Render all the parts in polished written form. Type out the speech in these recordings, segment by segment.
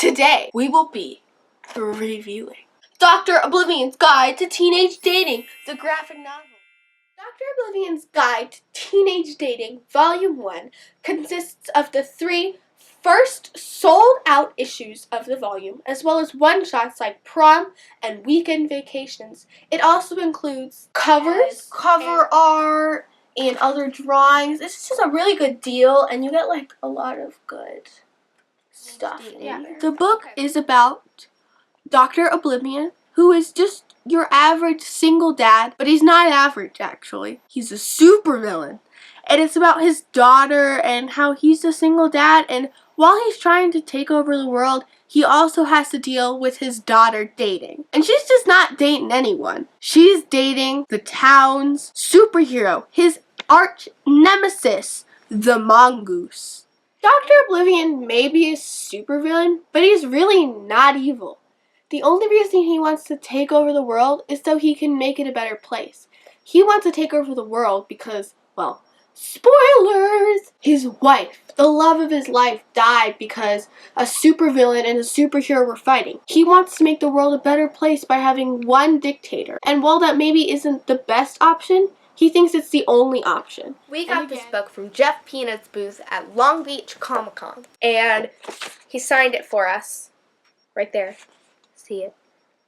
Today, we will be reviewing Dr. Oblivion's Guide to Teenage Dating, the graphic novel. Dr. Oblivion's Guide to Teenage Dating, Volume 1, consists of the 3 first sold-out issues of the volume, as well as one-shots like Prom and Weekend Vacations. It also includes covers, cover art, and other drawings. It's just a really good deal, and you get like a lot of good stuff in there. The book is about Dr. Oblivion, who is just your average single dad, but he's not average actually. He's a supervillain. And it's about his daughter and how he's a single dad, and while he's trying to take over the world, he also has to deal with his daughter dating. And she's just not dating anyone. She's dating the town's superhero, his arch nemesis, the mongoose. Dr. Oblivion may be a supervillain, but he's really not evil. The only reason he wants to take over the world is so he can make it a better place. He wants to take over the world because, well, spoilers! His wife, the love of his life, died because a supervillain and a superhero were fighting. He wants to make the world a better place by having one dictator. And while that maybe isn't the best option, he thinks it's the only option. We got this book from Jeff Pina's booth at Long Beach Comic-Con. And he signed it for us. Right there. See it?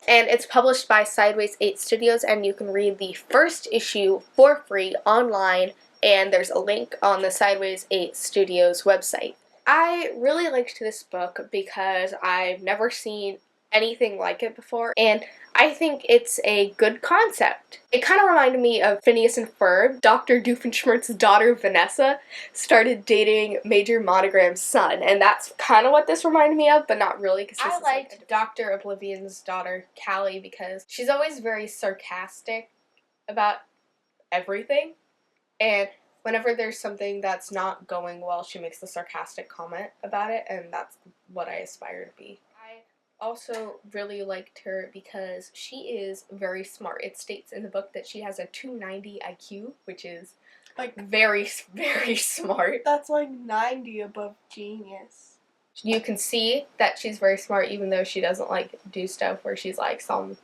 And it's published by Sideways 8 Studios, and you can read the first issue for free online, and there's a link on the Sideways 8 Studios website. I really liked this book because I've never seen anything like it before, and I think it's a good concept. It kind of reminded me of Phineas and Ferb. Dr. Doofenshmirtz's daughter, Vanessa, started dating Major Monogram's son, and that's kind of what this reminded me of, but not really. I liked Dr. Oblivion's daughter, Callie, because she's always very sarcastic about everything, and whenever there's something that's not going well, she makes a sarcastic comment about it, and that's what I aspire to be. Also really liked her because she is very smart. It states in the book that she has a 290 IQ, which is like very, very smart. That's like 90 above genius. You can see that she's very smart even though she doesn't like do stuff where she's like some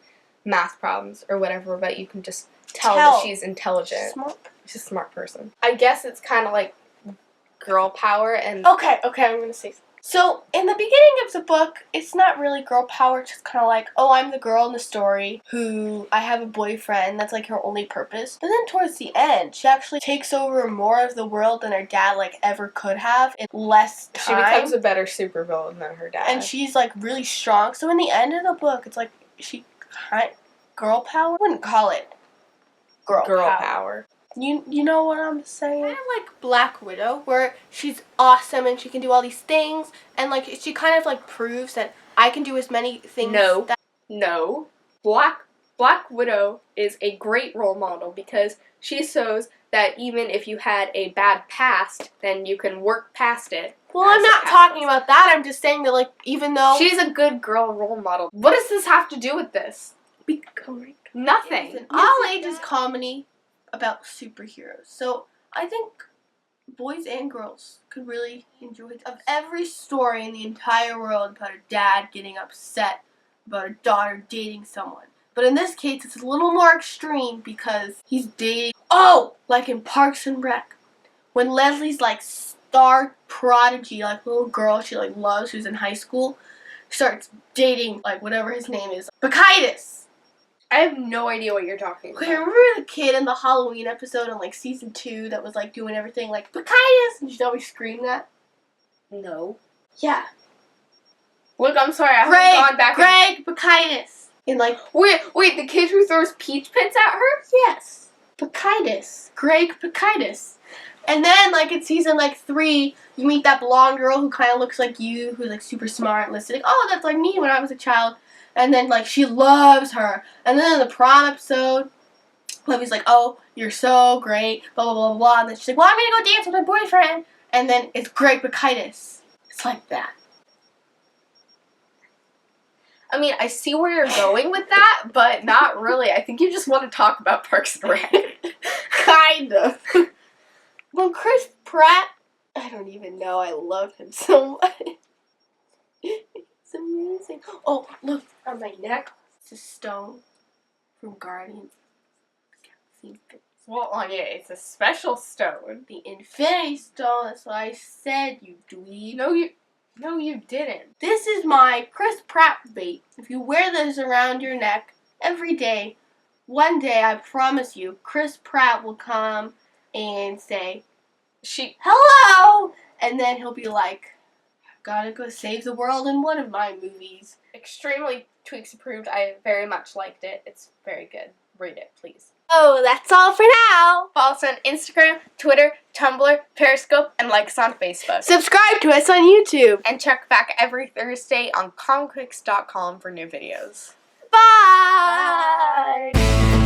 math problems or whatever, but you can just tell that she's intelligent. She's a smart person. I guess it's kind of like girl power and... Okay, I'm gonna say something. So, in the beginning of the book, it's not really girl power, it's just kind of like, oh, I'm the girl in the story who, I have a boyfriend, that's like her only purpose. But then towards the end, she actually takes over more of the world than her dad like ever could have in less time. She becomes a better supervillain than her dad. And she's like really strong. So in the end of the book, it's like, she kind girl power? I wouldn't call it girl power. You know what I'm saying? Kind of like Black Widow, where she's awesome and she can do all these things, and like she kind of like proves that I can do as many things. No. Black Widow is a great role model because she shows that even if you had a bad past, then you can work past it. Well, I'm not talking about that. I'm just saying that like even though she's a good girl role model, what does this have to do with this? Nothing. It's an all-ages comedy about superheroes. So I think boys and girls could really enjoy it. Of every story in the entire world about a dad getting upset about a daughter dating someone. But in this case, it's a little more extreme because he's dating... Oh! Like in Parks and Rec. When Leslie's like star prodigy, like little girl she like loves who's in high school, starts dating like whatever his name is. Bacchitis! I have no idea what you're talking about. Okay, remember the kid in the Halloween episode in like season 2 that was like doing everything like Bacchitis, and she'd always scream that? No. Yeah. Look, I'm sorry, I haven't gone back. Greg Bacchitis. In like wait, the kid who throws peach pits at her? Yes. Bacchitis. Greg Bacchitis. And then like in season like 3, you meet that blonde girl who kind of looks like you, who's like super smart and listening. Oh, that's like me when I was a child. And then, like, she loves her. And then in the prom episode, Libby's like, oh, you're so great, blah, blah, blah, blah. And then she's like, well, I'm going to go dance with my boyfriend. And then it's Greg Bacchitis. It's like that. I mean, I see where you're going with that, but not really. I think you just want to talk about Parks and Rec. Kind of. Well, Chris Pratt, I don't even know. I love him so much. He's thing. Oh, look on my neck. It's a stone from Guardians. Well, Anya, it's a special stone. The Infinity Stone. That's what I said, you dweeb. No, you didn't. This is my Chris Pratt bait. If you wear this around your neck every day, one day, I promise you, Chris Pratt will come and say, hello! And then he'll be like, I've got to go save the world in one of my movies. Extremely Tweeks approved. I very much liked it. It's very good. Read it, please. Oh, that's all for now. Follow us on Instagram, Twitter, Tumblr, Periscope, and like us on Facebook. Subscribe to us on YouTube. And check back every Thursday on ComicMix.com for new videos. Bye! Bye.